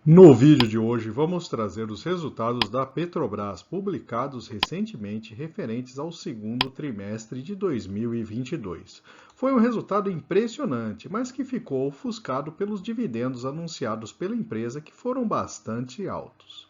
No vídeo de hoje, vamos trazer os resultados da Petrobras publicados recentemente referentes ao segundo trimestre de 2022. Foi um resultado impressionante, mas que ficou ofuscado pelos dividendos anunciados pela empresa que foram bastante altos,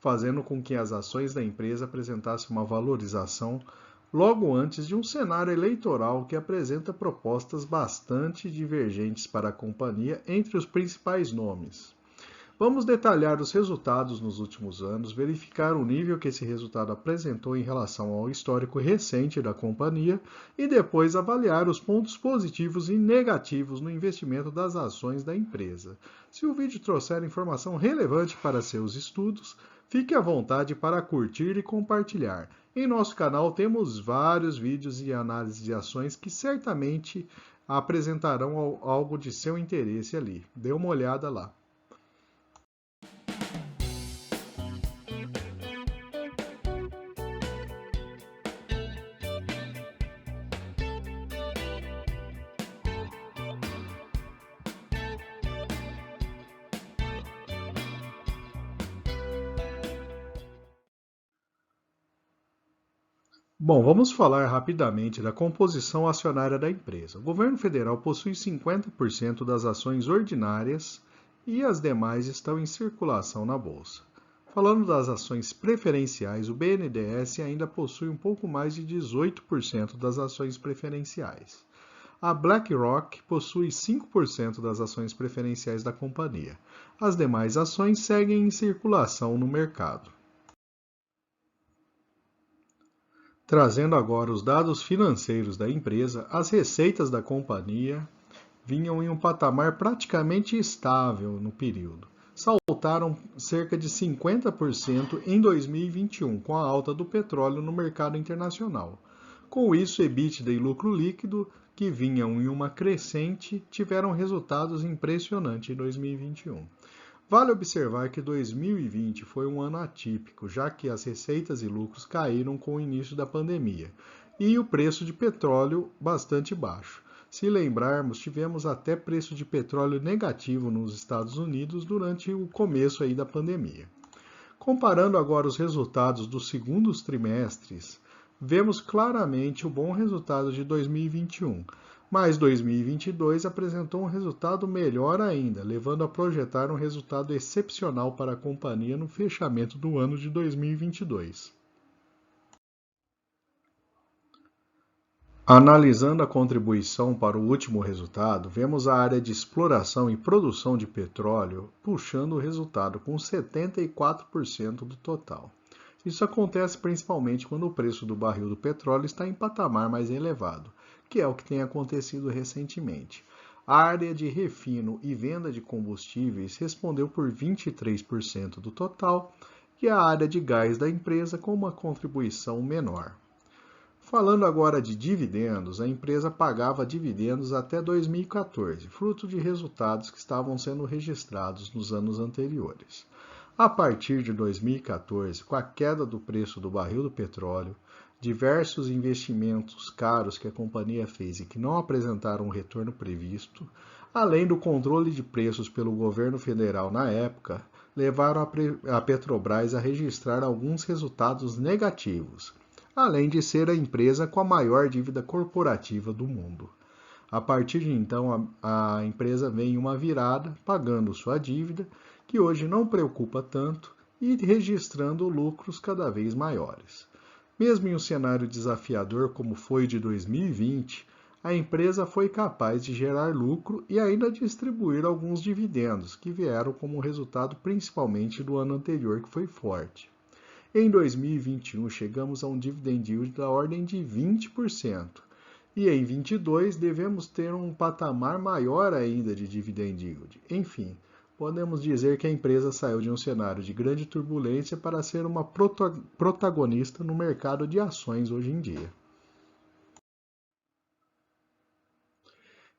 fazendo com que as ações da empresa apresentassem uma valorização logo antes de um cenário eleitoral que apresenta propostas bastante divergentes para a companhia entre os principais nomes. Vamos detalhar os resultados nos últimos anos, verificar o nível que esse resultado apresentou em relação ao histórico recente da companhia e depois avaliar os pontos positivos e negativos no investimento das ações da empresa. Se o vídeo trouxer informação relevante para seus estudos, fique à vontade para curtir e compartilhar. Em nosso canal temos vários vídeos e análises de ações que certamente apresentarão algo de seu interesse ali. Dê uma olhada lá. Bom, vamos falar rapidamente da composição acionária da empresa. O governo federal possui 50% das ações ordinárias e as demais estão em circulação na bolsa. Falando das ações preferenciais, o BNDES ainda possui um pouco mais de 18% das ações preferenciais. A BlackRock possui 5% das ações preferenciais da companhia. As demais ações seguem em circulação no mercado. Trazendo agora os dados financeiros da empresa, as receitas da companhia vinham em um patamar praticamente estável no período. Saltaram cerca de 50% em 2021, com a alta do petróleo no mercado internacional. Com isso, EBITDA e lucro líquido, que vinham em uma crescente, tiveram resultados impressionantes em 2021. Vale observar que 2020 foi um ano atípico, já que as receitas e lucros caíram com o início da pandemia e o preço de petróleo bastante baixo. Se lembrarmos, tivemos até preço de petróleo negativo nos Estados Unidos durante o começo aí da pandemia. Comparando agora os resultados dos segundos trimestres, vemos claramente o bom resultado de 2021, mas 2022 apresentou um resultado melhor ainda, levando a projetar um resultado excepcional para a companhia no fechamento do ano de 2022. Analisando a contribuição para o último resultado, vemos a área de exploração e produção de petróleo puxando o resultado com 74% do total. Isso acontece principalmente quando o preço do barril do petróleo está em patamar mais elevado, que é o que tem acontecido recentemente. A área de refino e venda de combustíveis respondeu por 23% do total e a área de gás da empresa com uma contribuição menor. Falando agora de dividendos, a empresa pagava dividendos até 2014, fruto de resultados que estavam sendo registrados nos anos anteriores. A partir de 2014, com a queda do preço do barril do petróleo, diversos investimentos caros que a companhia fez e que não apresentaram o retorno previsto, além do controle de preços pelo governo federal na época, levaram a Petrobras a registrar alguns resultados negativos, além de ser a empresa com a maior dívida corporativa do mundo. A partir de então, a empresa vem em uma virada, pagando sua dívida, que hoje não preocupa tanto, e registrando lucros cada vez maiores. Mesmo em um cenário desafiador como foi o de 2020, a empresa foi capaz de gerar lucro e ainda distribuir alguns dividendos, que vieram como resultado principalmente do ano anterior, que foi forte. Em 2021, chegamos a um dividend yield da ordem de 20%. E em 2022, devemos ter um patamar maior ainda de dividend yield. Enfim, podemos dizer que a empresa saiu de um cenário de grande turbulência para ser uma protagonista no mercado de ações hoje em dia.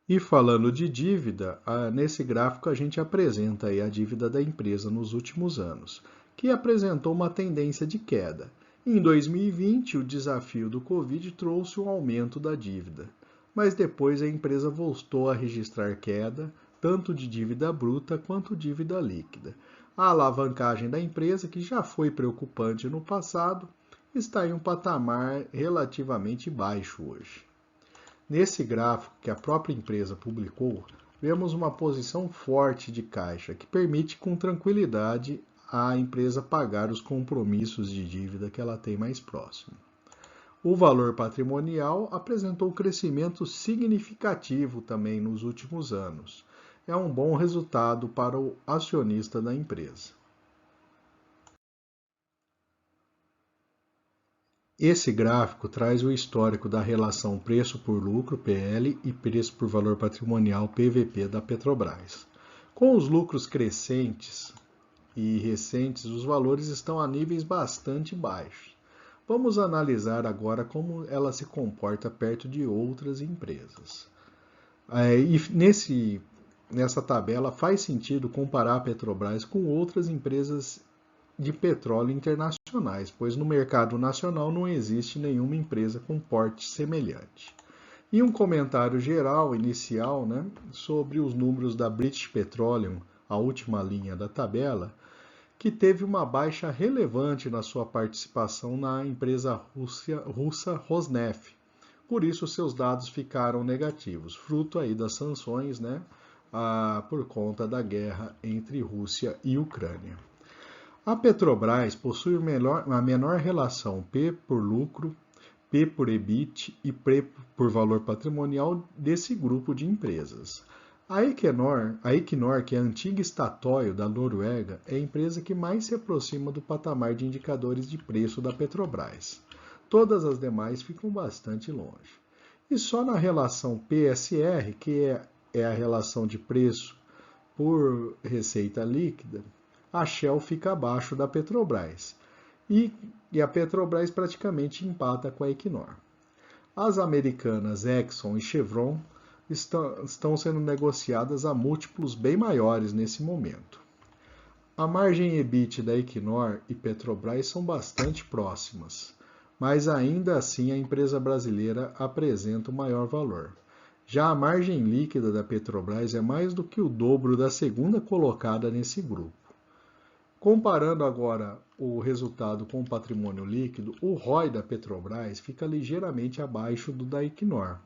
E falando de dívida, nesse gráfico a gente apresenta aí a dívida da empresa nos últimos anos, que apresentou uma tendência de queda. Em 2020, o desafio do Covid trouxe um aumento da dívida, mas depois a empresa voltou a registrar queda, tanto de dívida bruta quanto dívida líquida. A alavancagem da empresa, que já foi preocupante no passado, está em um patamar relativamente baixo hoje. Nesse gráfico que a própria empresa publicou, vemos uma posição forte de caixa que permite com tranquilidade a empresa pagar os compromissos de dívida que ela tem mais próximo. O valor patrimonial apresentou crescimento significativo também nos últimos anos. É um bom resultado para o acionista da empresa. Esse gráfico traz o histórico da relação preço por lucro, PL, e preço por valor patrimonial, PVP, da Petrobras. Com os lucros crescentes e recentes, os valores estão a níveis bastante baixos. Vamos analisar agora como ela se comporta perto de outras empresas. Nessa tabela faz sentido comparar a Petrobras com outras empresas de petróleo internacionais, pois no mercado nacional não existe nenhuma empresa com porte semelhante. E um comentário geral, inicial, sobre os números da British Petroleum, a última linha da tabela, que teve uma baixa relevante na sua participação na empresa russa Rosneft. Por isso, seus dados ficaram negativos, fruto aí das sanções, por conta da guerra entre Rússia e Ucrânia. A Petrobras possui a menor relação P por lucro, P por EBIT e P por valor patrimonial desse grupo de empresas. A Equinor, que é a antiga Statoil da Noruega, é a empresa que mais se aproxima do patamar de indicadores de preço da Petrobras. Todas as demais ficam bastante longe. E só na relação PSR, que é a relação de preço por receita líquida, a Shell fica abaixo da Petrobras. E a Petrobras praticamente empata com a Equinor. As americanas Exxon e Chevron estão sendo negociadas a múltiplos bem maiores nesse momento. A margem EBIT da Equinor e Petrobras são bastante próximas, mas ainda assim a empresa brasileira apresenta o maior valor. Já a margem líquida da Petrobras é mais do que o dobro da segunda colocada nesse grupo. Comparando agora o resultado com o patrimônio líquido, o ROI da Petrobras fica ligeiramente abaixo do da Equinor.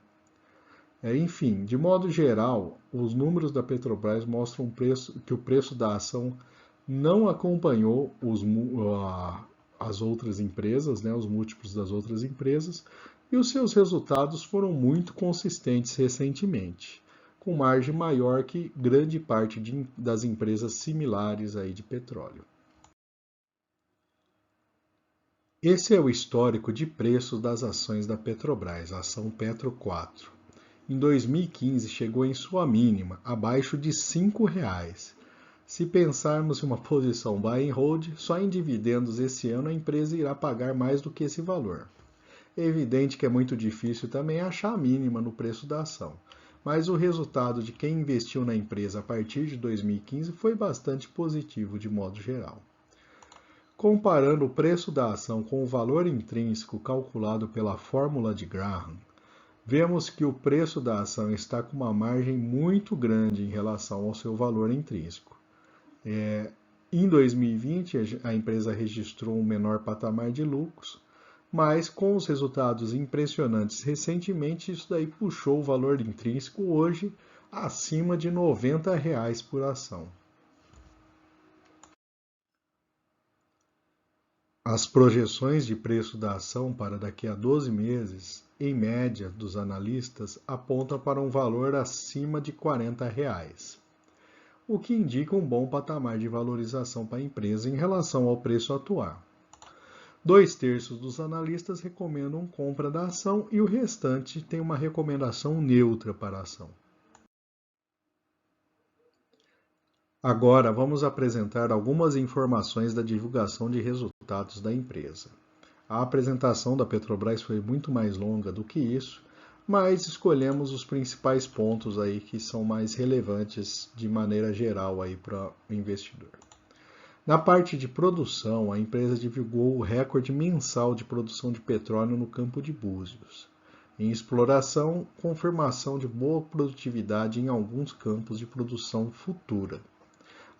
Enfim, de modo geral, os números da Petrobras mostram que o preço da ação não acompanhou as outras empresas, os múltiplos das outras empresas, e os seus resultados foram muito consistentes recentemente, com margem maior que grande parte das empresas similares aí de petróleo. Esse é o histórico de preços das ações da Petrobras, a ação Petro 4. Em 2015 chegou em sua mínima, abaixo de R$ 5,00. Se pensarmos em uma posição buy and hold, só em dividendos esse ano a empresa irá pagar mais do que esse valor. É evidente que é muito difícil também achar a mínima no preço da ação, mas o resultado de quem investiu na empresa a partir de 2015 foi bastante positivo de modo geral. Comparando o preço da ação com o valor intrínseco calculado pela fórmula de Graham, vemos que o preço da ação está com uma margem muito grande em relação ao seu valor intrínseco. Em 2020, a empresa registrou um menor patamar de lucros, mas com os resultados impressionantes recentemente, isso daí puxou o valor intrínseco hoje acima de R$ 90 por ação. As projeções de preço da ação para daqui a 12 meses, em média, dos analistas, apontam para um valor acima de R$ 40, o que indica um bom patamar de valorização para a empresa em relação ao preço atual. 2/3 dos analistas recomendam compra da ação e o restante tem uma recomendação neutra para a ação. Agora vamos apresentar algumas informações da divulgação de resultados da empresa. A apresentação da Petrobras foi muito mais longa do que isso, mas escolhemos os principais pontos aí que são mais relevantes de maneira geral aí para o investidor. Na parte de produção, a empresa divulgou o recorde mensal de produção de petróleo no campo de Búzios. Em exploração, confirmação de boa produtividade em alguns campos de produção futura.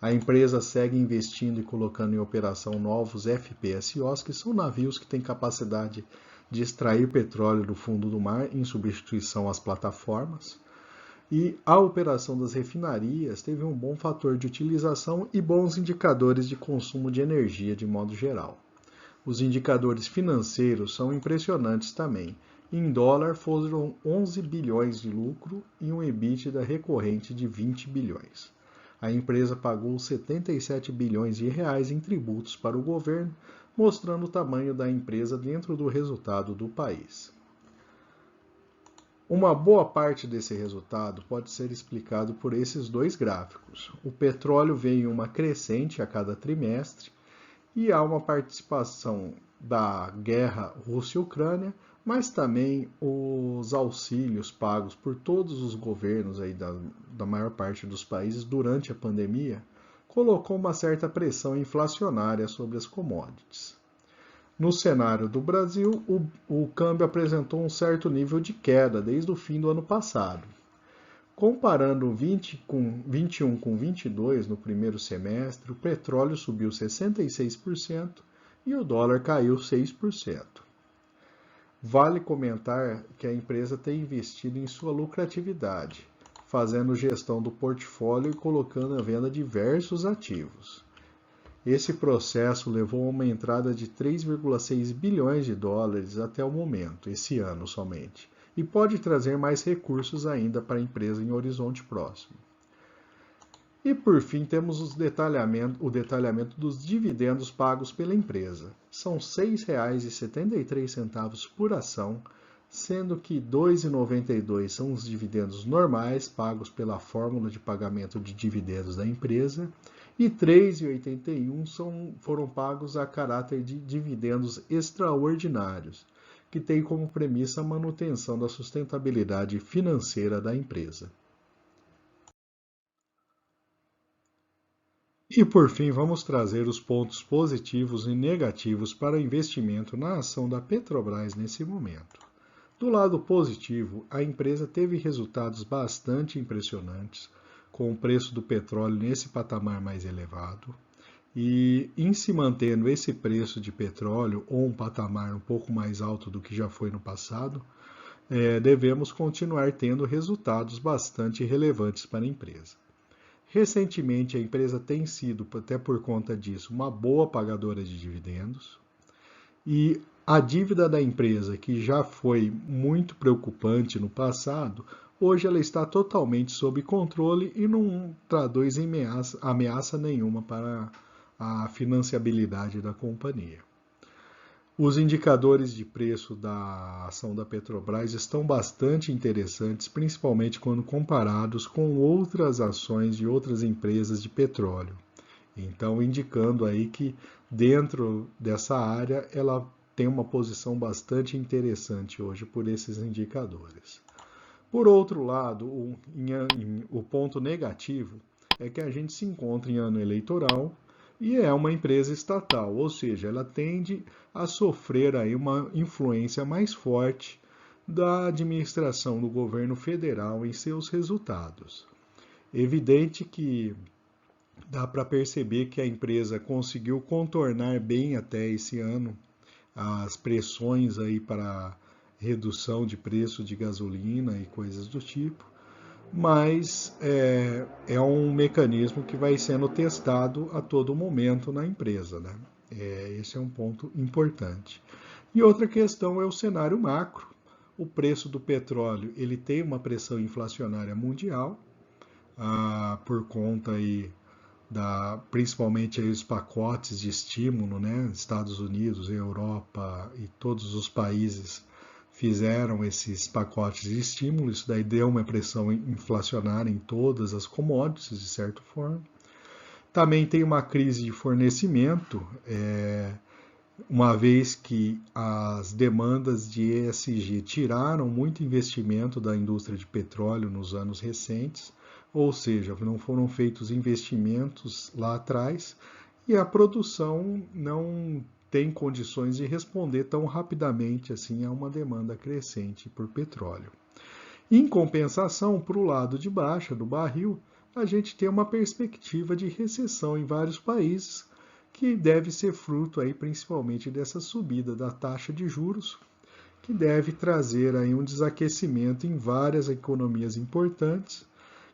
A empresa segue investindo e colocando em operação novos FPSOs, que são navios que têm capacidade de extrair petróleo do fundo do mar em substituição às plataformas. E a operação das refinarias teve um bom fator de utilização e bons indicadores de consumo de energia de modo geral. Os indicadores financeiros são impressionantes também. Em dólar foram 11 bilhões de lucro e um EBITDA recorrente de 20 bilhões. A empresa pagou 77 bilhões de reais em tributos para o governo, mostrando o tamanho da empresa dentro do resultado do país. Uma boa parte desse resultado pode ser explicado por esses dois gráficos. O petróleo vem em uma crescente a cada trimestre e há uma participação da guerra Rússia-Ucrânia, mas também os auxílios pagos por todos os governos aí da maior parte dos países durante a pandemia colocou uma certa pressão inflacionária sobre as commodities. No cenário do Brasil, o câmbio apresentou um certo nível de queda desde o fim do ano passado. Comparando 21 com 22 no primeiro semestre, o petróleo subiu 66% e o dólar caiu 6%. Vale comentar que a empresa tem investido em sua lucratividade, fazendo gestão do portfólio e colocando à venda diversos ativos. Esse processo levou a uma entrada de 3,6 bilhões de dólares até o momento, esse ano somente, e pode trazer mais recursos ainda para a empresa em horizonte próximo. E por fim temos o detalhamento dos dividendos pagos pela empresa. São R$ 6,73 por ação, sendo que R$ 2,92 são os dividendos normais pagos pela fórmula de pagamento de dividendos da empresa e R$ 3,81 foram pagos a caráter de dividendos extraordinários, que tem como premissa a manutenção da sustentabilidade financeira da empresa. E por fim, vamos trazer os pontos positivos e negativos para o investimento na ação da Petrobras nesse momento. Do lado positivo, a empresa teve resultados bastante impressionantes, com o preço do petróleo nesse patamar mais elevado. E em se mantendo esse preço de petróleo, ou um patamar um pouco mais alto do que já foi no passado, devemos continuar tendo resultados bastante relevantes para a empresa. Recentemente, a empresa tem sido, até por conta disso, uma boa pagadora de dividendos. E a dívida da empresa, que já foi muito preocupante no passado, hoje ela está totalmente sob controle e não traduz em ameaça nenhuma para a financiabilidade da companhia. Os indicadores de preço da ação da Petrobras estão bastante interessantes, principalmente quando comparados com outras ações de outras empresas de petróleo. Então, indicando aí que dentro dessa área ela tem uma posição bastante interessante hoje por esses indicadores. Por outro lado, o ponto negativo é que a gente se encontra em ano eleitoral e é uma empresa estatal, ou seja, ela tende a sofrer aí uma influência mais forte da administração do governo federal em seus resultados. Evidente que dá para perceber que a empresa conseguiu contornar bem até esse ano as pressões aí para redução de preço de gasolina e coisas do tipo, mas é um mecanismo que vai sendo testado a todo momento na empresa, né? Esse é um ponto importante. E outra questão é o cenário macro. O preço do petróleo ele tem uma pressão inflacionária mundial, por conta aí principalmente aí os pacotes de estímulo, né? Estados Unidos, Europa e todos os países fizeram esses pacotes de estímulo, isso daí deu uma pressão inflacionária em todas as commodities, de certa forma. Também tem uma crise de fornecimento, uma vez que as demandas de ESG tiraram muito investimento da indústria de petróleo nos anos recentes, ou seja, não foram feitos investimentos lá atrás e a produção não tem condições de responder tão rapidamente assim a uma demanda crescente por petróleo. Em compensação, para o lado de baixo do barril, a gente tem uma perspectiva de recessão em vários países, que deve ser fruto aí principalmente dessa subida da taxa de juros, que deve trazer aí um desaquecimento em várias economias importantes,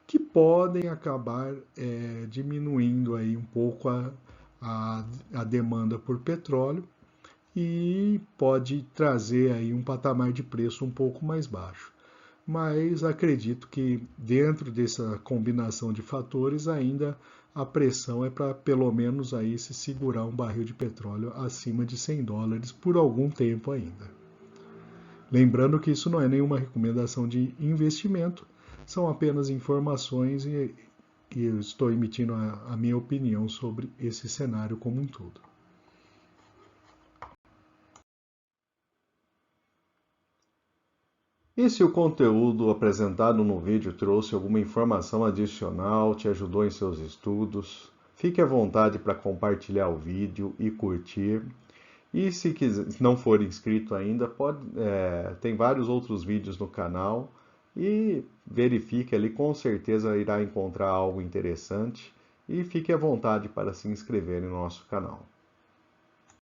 que podem acabar diminuindo aí um pouco a demanda por petróleo e pode trazer aí um patamar de preço um pouco mais baixo. Mas acredito que dentro dessa combinação de fatores ainda a pressão é para pelo menos aí se segurar um barril de petróleo acima de $100 por algum tempo ainda. Lembrando que isso não é nenhuma recomendação de investimento, são apenas informações e eu estou emitindo a minha opinião sobre esse cenário como um todo. E se o conteúdo apresentado no vídeo trouxe alguma informação adicional, te ajudou em seus estudos, fique à vontade para compartilhar o vídeo e curtir. E se não for inscrito ainda, tem vários outros vídeos no canal e verifique ali, com certeza irá encontrar algo interessante e fique à vontade para se inscrever no nosso canal.